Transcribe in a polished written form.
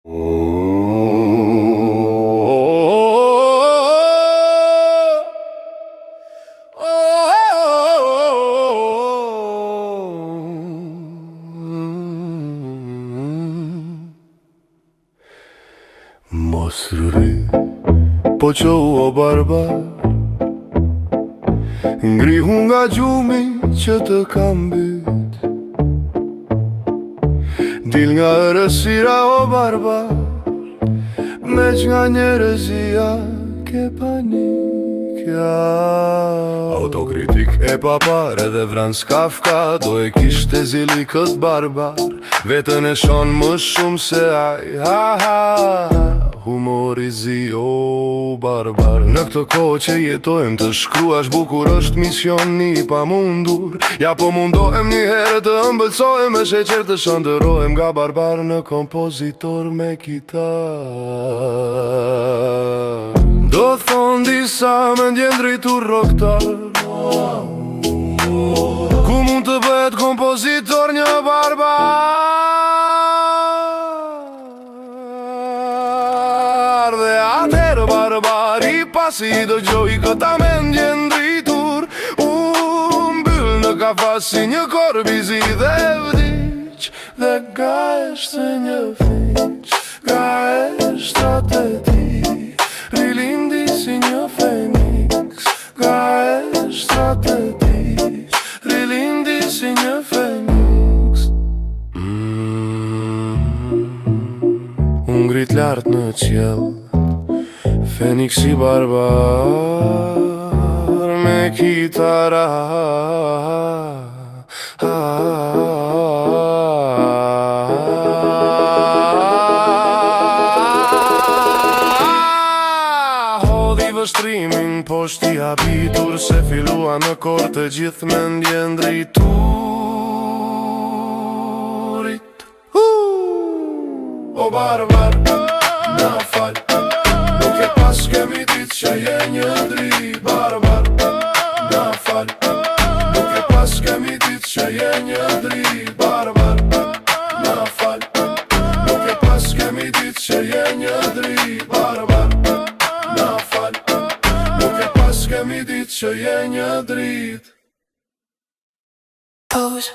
Mos rri, po që o barbar, ngrihu nga gjumi që të kam byt. Dil nga rësira o barbar, me që nga njerëzia ke panikja. Autokritik e papar edhe Frans Kafka do e kishte zili kët barbar, vetën e shon më shumë se aj. Humorizi o barbar, në këtë kohë që jetojmë të shkruash bukur është misioni I pamundur. Ja po mundohem një herë të ëmbëlsohem me sheqer të shëndërohem nga barbar në kompozitor me kitar. Do thon disa me ndjen drejtur roktar, ku mund të bëhet kompozitor një barbar. Dhe atëherë barbari pasi do gjoj këta me ndjen dritur, mbyll në kafas si një korbizi dhe vdiq. Dhe ga eshte një fiq, ga eshte atë ti, rilindi si një feniks. Ga eshte atë ti, rilindi si një feniks. Unë ngrit lartë në qjell, Feniksi barbar me kitara. Hodhi vështrimin poshti habitur, se filua në kor të gjithë me ndjen drejturit. O barbar, na fal, nuk e pas kemi dit që je një dri. Barbar, na fal, nuk e pas kemi dit që je një dri. Barbar, na fal, nuk e pas kemi dit që je një dri. Barbar, na fal, nuk e pas kemi dit që je një drit. Pose.